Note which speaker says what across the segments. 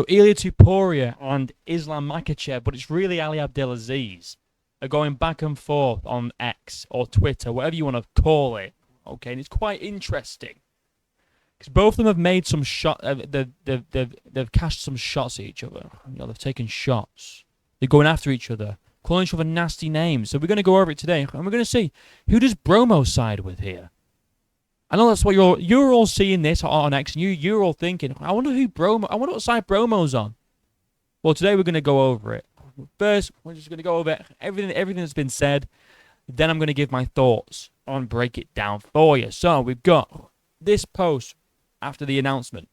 Speaker 1: So Ilia Topuria and Islam Makhachev, but it's really Ali Abdelaziz, are going back and forth on X or Twitter, whatever you want to call it. Okay, and it's quite interesting because both of them have made some shot. They've cashed some shots at each other. They've taken shots. They're going after each other, calling each other nasty names. So we're going to go over it today, and we're going to see who does Bromo side with here. I know that's what you're all seeing this on X, and you're all thinking, I wonder what side Bromo's on. Well, today we're going to go over it. First, we're just going to go over everything that's been said. Then I'm going to give my thoughts and break it down for you. So we've got this post after the announcement.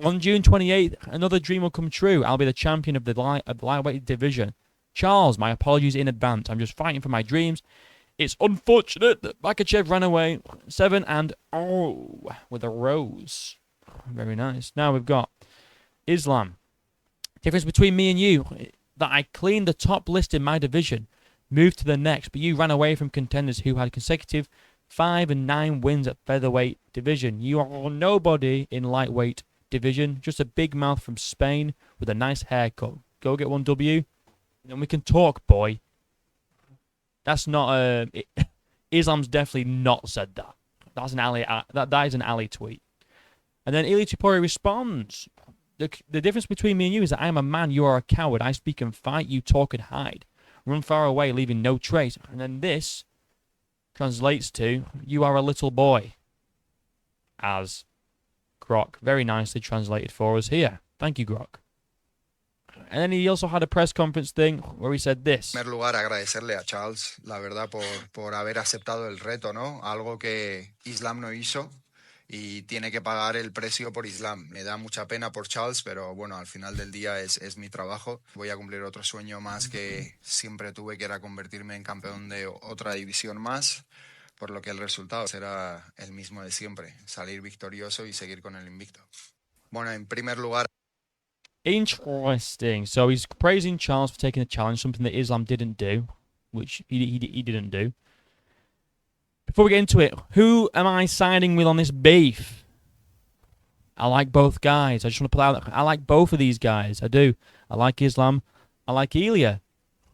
Speaker 1: On June 28th, another dream will come true. I'll be the champion of the lightweight division. Charles, my apologies in advance. I'm just fighting for my dreams. It's unfortunate that Makhachev ran away 7-0 with a rose. Very nice. Now we've got Islam. Difference between me and you, that I cleaned the top list in my division, moved to the next, but you ran away from contenders who had consecutive 5 and 9 wins at featherweight division. You are nobody in lightweight division, just a big mouth from Spain with a nice haircut. Go get one W, and we can talk, boy. That's not Islam's definitely not said that. That's an Ali. That is an Ali tweet. And then Ilia Topuria responds. The difference between me and you is that I am a man, you are a coward. I speak and fight, you talk and hide. Run far away, leaving no trace. And then this translates to, you are a little boy. As Grok very nicely translated for us here. Thank you, Grok. And then he also had a press conference thing where he said this.
Speaker 2: En primer lugar, agradecerle a Charles, la verdad, por haber aceptado el reto, ¿no? Algo que Islam no hizo y tiene que pagar el precio por Islam. Me da mucha pena por Charles, pero bueno, al final del día es mi trabajo. Voy a cumplir otro sueño más que siempre tuve, que era convertirme en campeón de otra división más, por lo que el resultado será el mismo de siempre, salir victorioso y seguir con el invicto. Bueno, en primer lugar...
Speaker 1: Interesting. So he's praising Charles for taking the challenge, something that Islam didn't do, which he didn't do. Before we get into it, who am I siding with on this beef? I like both guys. I just want to put out I like both of these guys. I do. I like Islam. I like Ilia.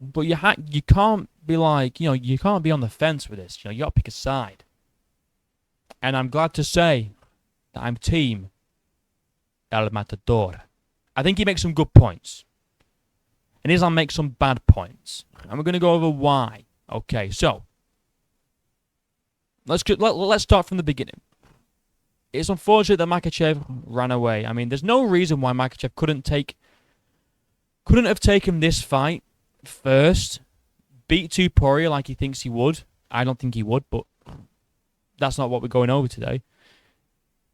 Speaker 1: But you can't be like, you can't be on the fence with this. You got to pick a side. And I'm glad to say that I'm team El Matador. I think he makes some good points. And Islam makes some bad points. And we're going to go over why. Okay, so let's start from the beginning. It's unfortunate that Makhachev ran away. I mean, there's no reason why Makhachev couldn't have taken this fight first, beat Topuria like he thinks he would. I don't think he would, but that's not what we're going over today.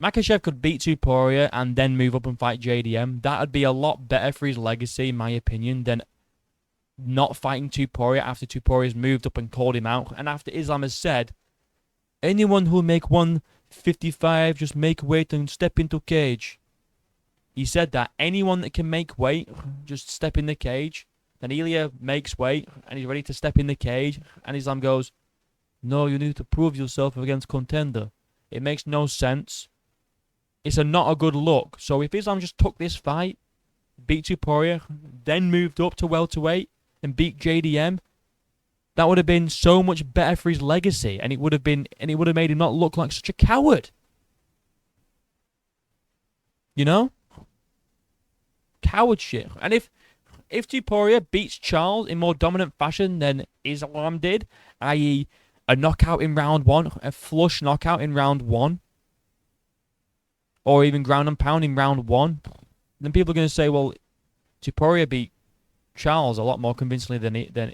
Speaker 1: Makhachev could beat Topuria and then move up and fight JDM. That would be a lot better for his legacy, in my opinion, than not fighting Topuria after Tupuria's moved up and called him out. And after Islam has said, anyone who will make 155, just make weight and step into cage. He said that. Anyone that can make weight, just step in the cage. Then Ilia makes weight and he's ready to step in the cage. And Islam goes, no, you need to prove yourself against contender. It makes no sense. It's not a good look. So if Islam just took this fight, beat Topuria, then moved up to welterweight and beat JDM, that would have been so much better for his legacy, and it would have made him not look like such a coward. You know? Coward shit. And if Topuria beats Charles in more dominant fashion than Islam did, i.e. a knockout in round 1, a flush knockout in round 1, or even ground and pound in round 1, then people are going to say, well, Topuria beat Charles a lot more convincingly than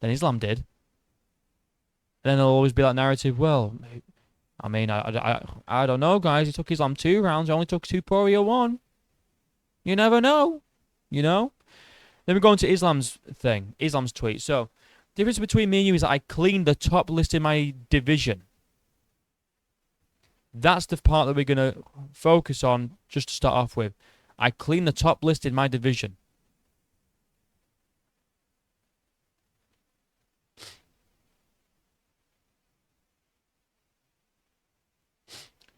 Speaker 1: Islam did. Then there'll always be that narrative, well, I mean, I don't know, guys. He took Islam 2 rounds. He only took Topuria 1. You never know. You know? Then we go into Islam's thing. Islam's tweet. So, the difference between me and you is that I cleaned the top list in my division. That's the part that we're going to focus on just to start off with. I cleaned the top list in my division.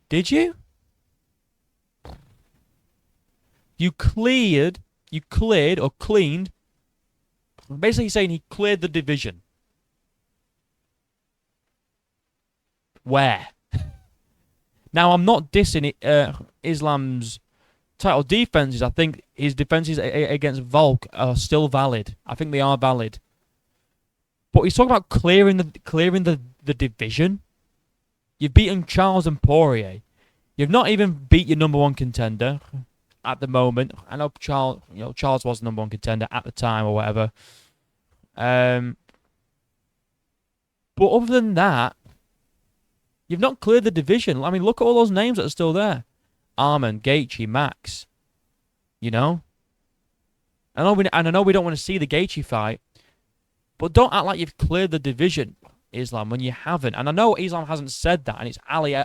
Speaker 1: Did you? You cleared or cleaned. Basically saying he cleared the division. Where? Now, I'm not dissing Islam's title defenses. I think his defenses against Volk are still valid. I think they are valid. But he's talking about clearing the division. You've beaten Charles and Poirier. You've not even beat your number one contender at the moment. I know Charles was the number one contender at the time or whatever. But other than that, you've not cleared the division. I mean, look at all those names that are still there. Arman, Gaethje, Max. You know? I know we don't want to see the Gaethje fight, but don't act like you've cleared the division, Islam, when you haven't. And I know Islam hasn't said that, and it's Ali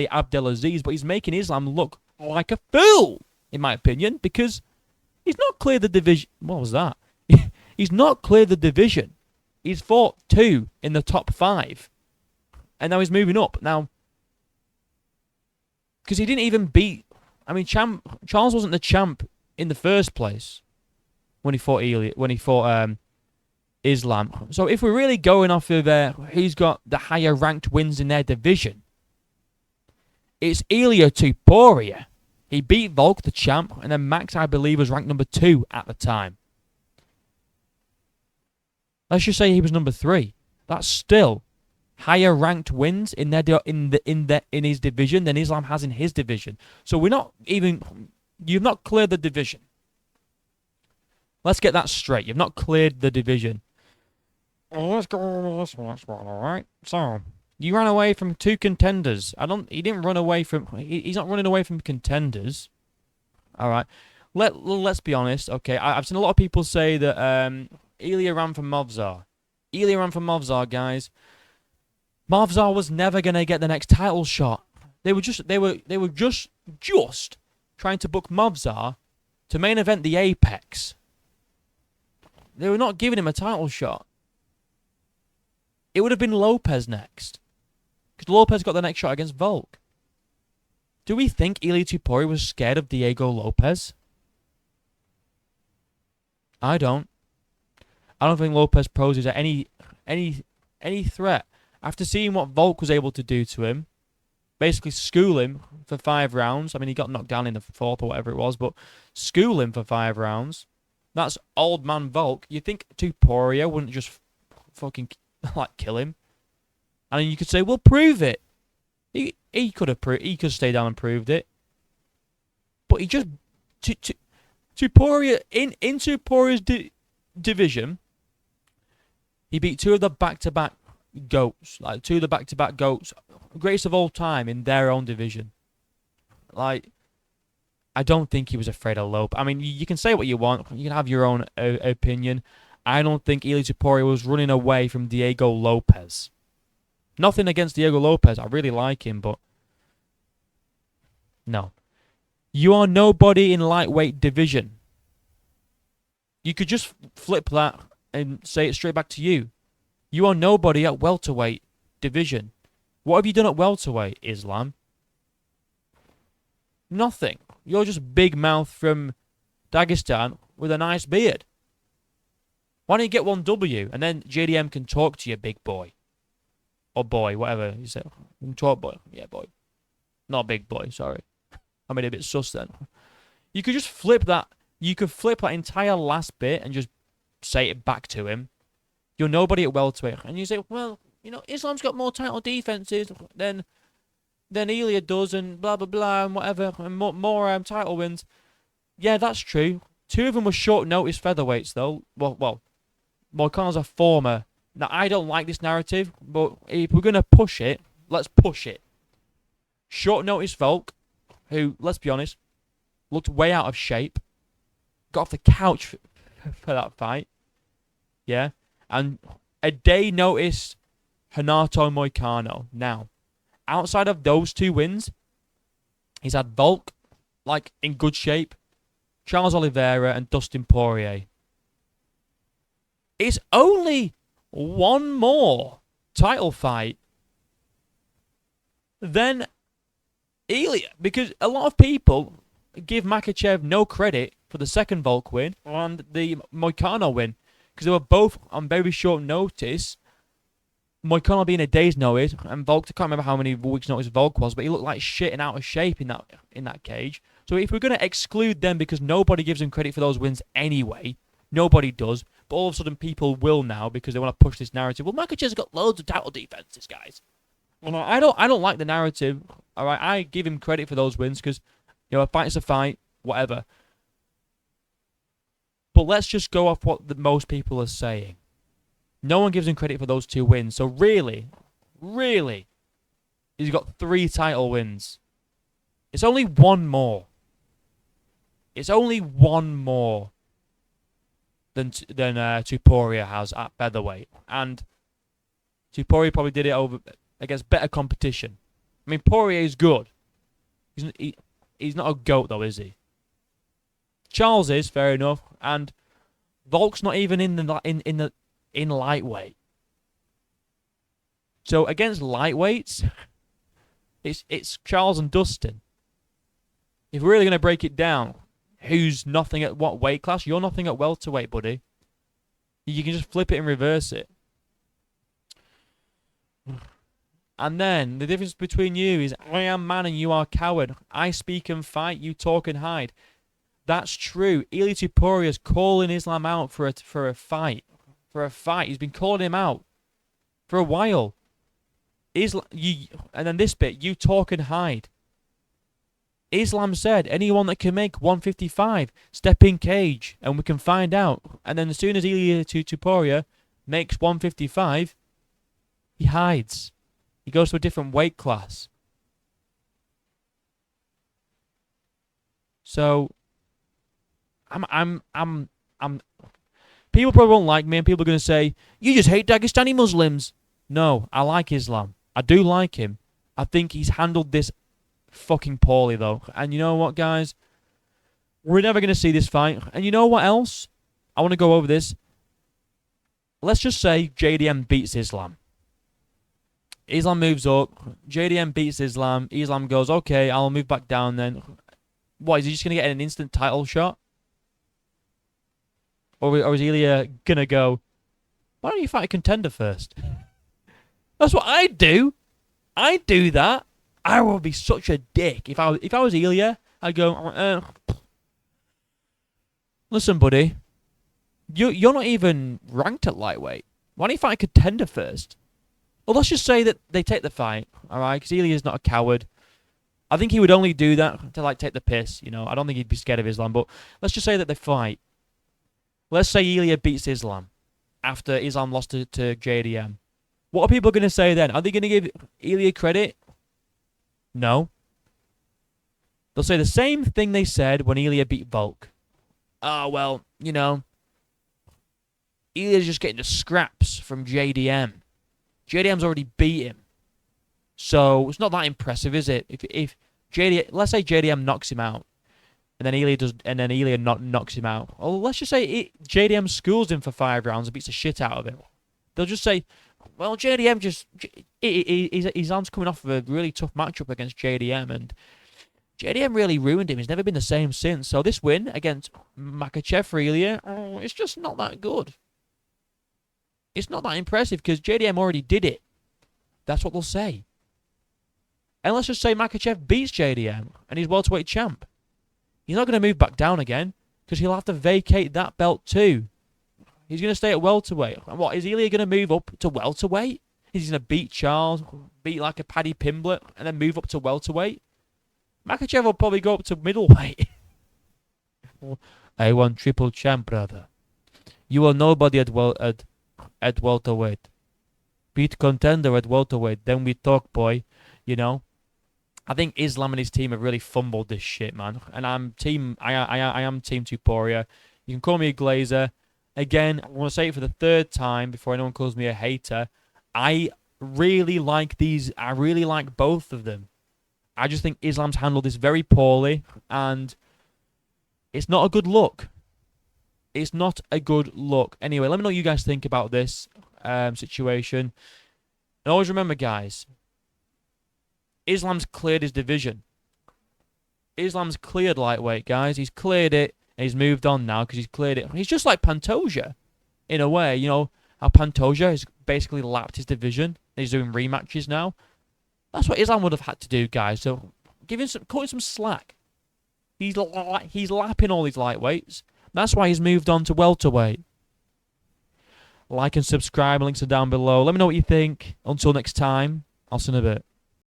Speaker 1: Abdelaziz, but he's making Islam look like a fool, in my opinion, because he's not cleared the division. What was that? He's not cleared the division. He's fought 2 in the top 5. And now he's moving up. Now, because he didn't even beat... I mean, Charles wasn't the champ in the first place when he fought Islam. So if we're really going off of who's got the higher ranked wins in their division, it's Ilia Topuria. He beat Volk, the champ, and then Max, I believe, was ranked number 2 at the time. Let's just say he was number 3. That's still higher ranked wins in his division than Islam has in his division. So you've not cleared the division. Let's get that straight. You've not cleared the division. Let's go over this one, alright? So, you ran away from 2 contenders. He didn't run away from... He's not running away from contenders. Alright. Let's be honest, okay? I've seen a lot of people say that Ilia ran from Movzar. Ilia ran from Movzar, guys. Movzar was never going to get the next title shot. They were just trying to book Movzar to main event the Apex. They were not giving him a title shot. It would have been Lopez next. Because Lopez got the next shot against Volk. Do we think Ilia Topuria was scared of Diego Lopez? I don't. I don't think Lopez poses any threat. After seeing what Volk was able to do to him, basically school him for 5 rounds. I mean, he got knocked down in the 4th or whatever it was, but school him for 5 rounds. That's old man Volk. You think Topuria wouldn't just fucking kill him? And you could say, well, prove it. He could have stayed down and proved it. But he just Topuria in Topuria's division. He beat 2 of the back-to-back GOATs, 2 of the back-to-back GOATs, greatest of all time in their own division. I don't think he was afraid of Lopez. I mean, you can say what you want. You can have your own opinion. I don't think Ilia Topuria was running away from Diego Lopez. Nothing against Diego Lopez. I really like him, but no. You are nobody in lightweight division. You could just flip that and say it straight back to you. You are nobody at welterweight division. What have you done at welterweight, Islam? Nothing. You're just big mouth from Dagestan with a nice beard. Why don't you get 1W and then JDM can talk to you, big boy. Or boy, whatever you say. Talk boy. Yeah, boy. Not big boy, sorry. I made it a bit sus then. You could just flip that. You could flip that entire last bit and just say it back to him. You're nobody at welterweight. And you say, well, Islam's got more title defenses than Ilia does and blah, blah, blah, and whatever, and more title wins. Yeah, that's true. 2 of them were short notice featherweights, though. Well, Moicano's a former. Now, I don't like this narrative, but if we're going to push it, let's push it. Short notice Volk, who, let's be honest, looked way out of shape, got off the couch for that fight. Yeah. And a day notice Renato Moicano. Now, outside of those 2 wins, he's had Volk, in good shape, Charles Oliveira, and Dustin Poirier. It's only one more title fight than Ilia, because a lot of people give Makhachev no credit for the second Volk win and the Moicano win, because they were both on very short notice. Moicano being a day's notice, and Volk, I can't remember how many weeks' notice Volk was, but he looked like shit and out of shape in that cage. So if we're going to exclude them because nobody gives them credit for those wins anyway, nobody does, but all of a sudden people will now because they want to push this narrative. Well, Makhachev's got loads of title defenses, guys. Well, I don't like the narrative. All right, I give him credit for those wins because, a fight's a fight, whatever. But let's just go off what most people are saying. No one gives him credit for those 2 wins. So really, he's got 3 title wins. It's only one more. It's only one more than Topuria has at featherweight, and Topuria probably did it over against better competition. I mean, Poirier is good. He's not a goat though, is he? Charles is, fair enough, and Volk's not even in lightweight. So against lightweights, it's Charles and Dustin. If we're really going to break it down, who's nothing at what weight class? You're nothing at welterweight, buddy. You can just flip it and reverse it. And then, the difference between you is I am man and you are coward. I speak and fight, you talk and hide. That's true. Ilia Topuria's calling Islam out for a fight. For a fight. He's been calling him out for a while. And then this bit, you talk and hide. Islam said, anyone that can make 155, step in cage, and we can find out. And then as soon as Ilia Topuria makes 155, he hides. He goes to a different weight class. So, I'm people probably won't like me, and people are going to say, you just hate Dagestani Muslims. No, I like Islam. I do like him. I think he's handled this fucking poorly, though. And you know what, guys? We're never going to see this fight. And you know what else? I want to go over this. Let's just say JDM beats Islam. Islam moves up. JDM beats Islam. Islam goes, okay, I'll move back down then. What, is he just going to get an instant title shot? Or is Ilia going to go, why don't you fight a contender first? That's what I'd do. I'd do that. I would be such a dick. If I was Ilia, I'd go, listen, buddy, you're not even ranked at lightweight. Why don't you fight a contender first? Well, let's just say that they take the fight, all right? Because Ilia's not a coward. I think he would only do that to take the piss. I don't think he'd be scared of Islam. But let's just say that they fight. Let's say Ilia beats Islam after Islam lost to JDM. What are people going to say then? Are they going to give Ilia credit? No. They'll say the same thing they said when Ilia beat Volk. Oh, well, Ilia's just getting the scraps from JDM. JDM's already beat him. So it's not that impressive, is it? If JDM, let's say JDM knocks him out, and then Ilia knocks him out. Or let's just say JDM schools him for 5 rounds and beats the shit out of him. They'll just say, well, JDM Islam's coming off of a really tough matchup against JDM, and JDM really ruined him. He's never been the same since. So this win against Makhachev for Ilia, it's just not that good. It's not that impressive because JDM already did it. That's what they'll say. And let's just say Makhachev beats JDM and he's welterweight champ. He's not going to move back down again because he'll have to vacate that belt too. He's going to stay at welterweight. And what, is Ilia going to move up to welterweight? Is he going to beat Charles, beat like a Paddy Pimblett, and then move up to welterweight? Makhachev will probably go up to middleweight. I want triple champ, brother. You are nobody at welterweight. Beat contender at welterweight. Then we talk, boy. I think Islam and his team have really fumbled this shit, man. And I am team Topuria. You can call me a glazer. Again, I want to say it for the 3rd time before anyone calls me a hater. I really like these. I really like both of them. I just think Islam's handled this very poorly, and it's not a good look. It's not a good look. Anyway, let me know what you guys think about this situation. And always remember, guys, Islam's cleared his division. Islam's cleared lightweight, guys. He's cleared it, And he's moved on now because he's cleared it. He's just like Pantoja, in a way. You know, how Pantoja has basically lapped his division. He's doing rematches now. That's what Islam would have had to do, guys. So cut him some slack. He's lapping all these lightweights. That's why he's moved on to welterweight. Like and subscribe. Links are down below. Let me know what you think. Until next time, I'll see you in a bit.